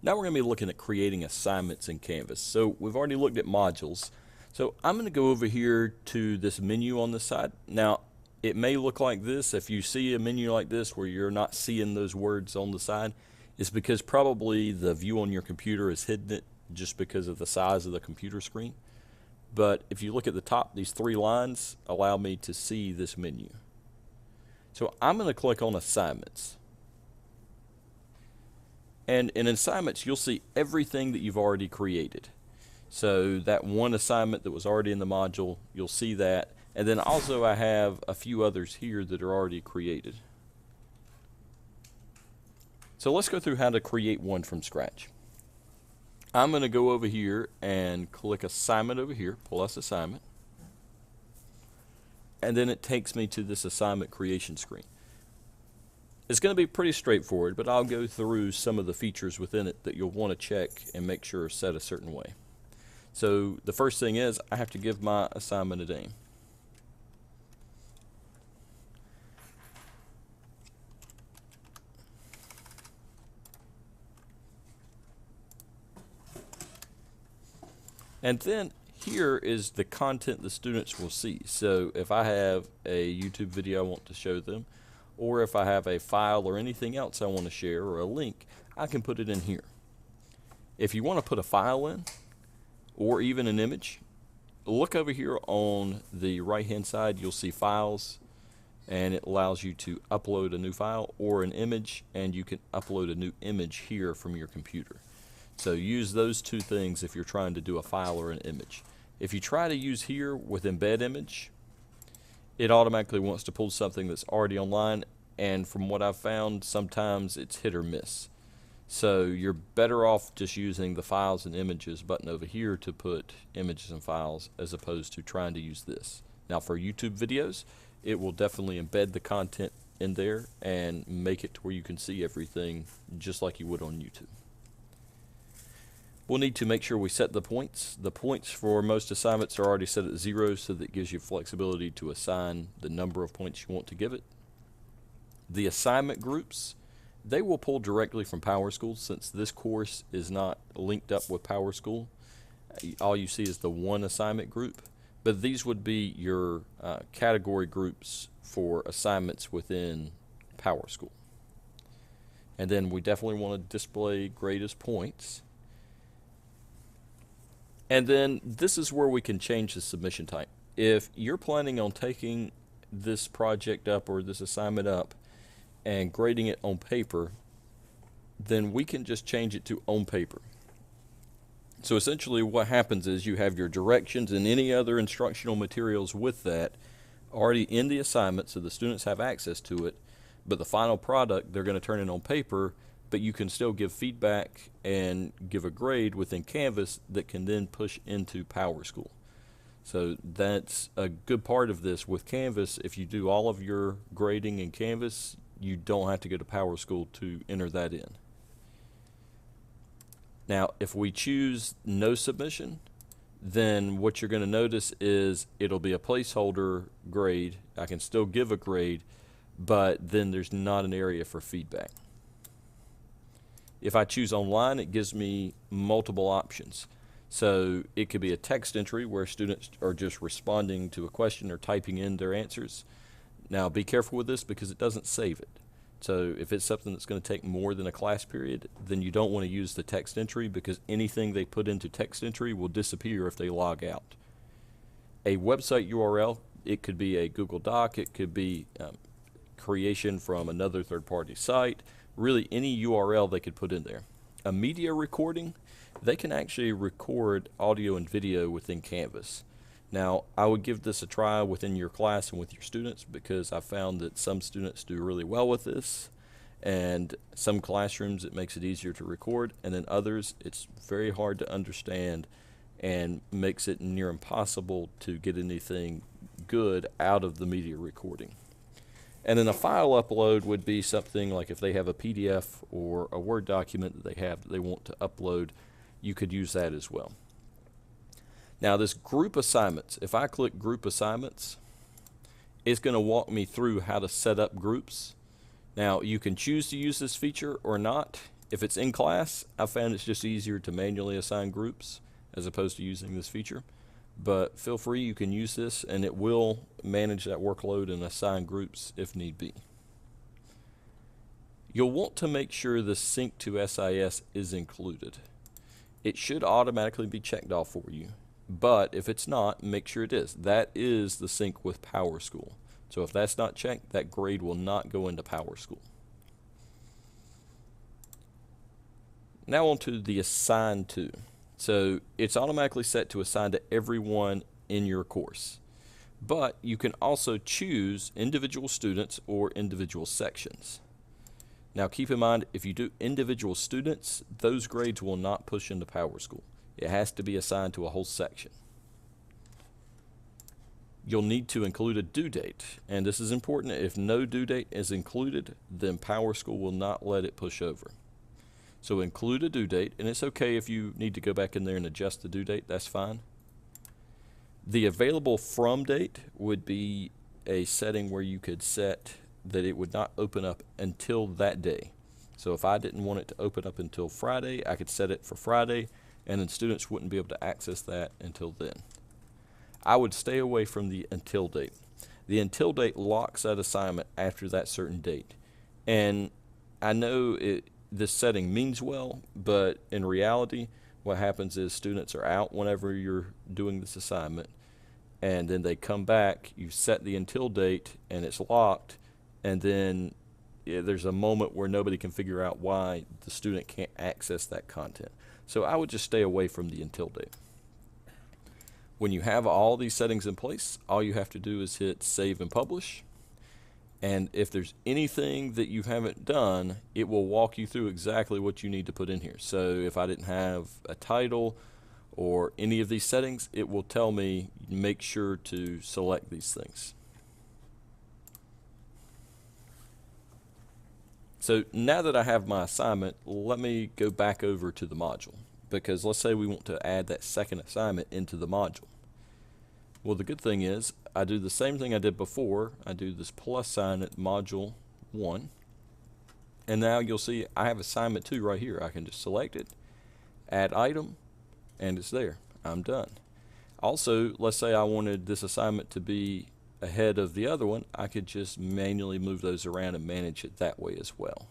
Now we're going to be looking at creating assignments in Canvas. So we've already looked at modules. So I'm going to go over here to this menu on the side. Now it may look like this. If you see a menu like this where you're not seeing those words on the side, it's because probably the view on your computer has hidden it just because of the size of the computer screen. But if you look at the top, these three lines allow me to see this menu. So I'm going to click on assignments. And in assignments, you'll see everything that you've already created. So that one assignment that was already in the module, you'll see that. And then also I have a few others here that are already created. So let's go through how to create one from scratch. I'm going to go over here and click assignment over here, plus assignment. And then it takes me to this assignment creation screen. It's going to be pretty straightforward, but I'll go through some of the features within it that you'll want to check and make sure are set a certain way. So the first thing is I have to give my assignment a name. And then here is the content the students will see. So if I have a YouTube video I want to show them, or if I have a file or anything else I want to share or a link, I can put it in here. If you want to put a file in, or even an image, look over here on the right hand side, you'll see files, and it allows you to upload a new file or an image, and you can upload a new image here from your computer. So use those two things if you're trying to do a file or an image. If you try to use here with embed image, it automatically wants to pull something that's already online, and from what I've found, sometimes it's hit or miss. So you're better off just using the files and images button over here to put images and files as opposed to trying to use this. Now for YouTube videos, it will definitely embed the content in there and make it to where you can see everything just like you would on YouTube. We'll need to make sure we set the points. The points for most assignments are already set at 0, so that gives you flexibility to assign the number of points you want to give it. The assignment groups, they will pull directly from PowerSchool since this course is not linked up with PowerSchool. All you see is the one assignment group, but these would be your category groups for assignments within PowerSchool. And then we definitely want to display grade as points. And then this is where we can change the submission type. If you're planning on taking this project up or this assignment up and grading it on paper, then we can just change it to on paper. So essentially what happens is you have your directions and any other instructional materials with that already in the assignment, so the students have access to it, but the final product they're going to turn in on paper, but you can still give feedback and give a grade within Canvas that can then push into PowerSchool. So that's a good part of this with Canvas. If you do all of your grading in Canvas, you don't have to go to PowerSchool to enter that in. Now, if we choose no submission, then what you're going to notice is it'll be a placeholder grade. I can still give a grade, but then there's not an area for feedback. If I choose online, it gives me multiple options. So it could be a text entry where students are just responding to a question or typing in their answers. Now be careful with this because it doesn't save it. So if it's something that's going to take more than a class period, then you don't want to use the text entry because anything they put into text entry will disappear if they log out. A website URL, it could be a Google Doc, it could be creation from another third-party site, really any URL they could put in there. A media recording, they can actually record audio and video within Canvas. Now, I would give this a try within your class and with your students because I found that some students do really well with this, and some classrooms it makes it easier to record, and then others it's very hard to understand and makes it near impossible to get anything good out of the media recording. And then a file upload would be something like if they have a PDF or a Word document that they want to upload, you could use that as well. Now this group assignments, if I click group assignments, it's going to walk me through how to set up groups. Now you can choose to use this feature or not. If it's in class, I found it's just easier to manually assign groups as opposed to using this feature. But feel free, you can use this and it will manage that workload and assign groups if need be. You'll want to make sure the sync to SIS is included. It should automatically be checked off for you, but if it's not, make sure it is. That is the sync with PowerSchool. So if that's not checked, that grade will not go into PowerSchool. Now on to the assign to. So it's automatically set to assign to everyone in your course. But you can also choose individual students or individual sections. Now keep in mind, if you do individual students, those grades will not push into PowerSchool. It has to be assigned to a whole section. You'll need to include a due date, and this is important. If no due date is included, then PowerSchool will not let it push over. So include a due date, and it's okay if you need to go back in there and adjust the due date, that's fine. The available from date would be a setting where you could set that it would not open up until that day. So if I didn't want it to open up until Friday, I could set it for Friday, and then students wouldn't be able to access that until then. I would stay away from the until date. The until date locks that assignment after that certain date. And I know this setting means well, but in reality, what happens is students are out whenever you're doing this assignment, and then they come back, you set the until date, and it's locked, and then there's a moment where nobody can figure out why the student can't access that content. So I would just stay away from the until date. When you have all these settings in place, all you have to do is hit save and publish. And if there's anything that you haven't done, it will walk you through exactly what you need to put in here. So if I didn't have a title or any of these settings, it will tell me make sure to select these things. So now that I have my assignment, let me go back over to the module, because let's say we want to add that second assignment into the module. Well, the good thing is I do the same thing I did before. I do this plus sign at module 1, and now you'll see I have assignment 2 right here. I can just select it, add item, and it's there. I'm done. Also, let's say I wanted this assignment to be ahead of the other one, I could just manually move those around and manage it that way as well.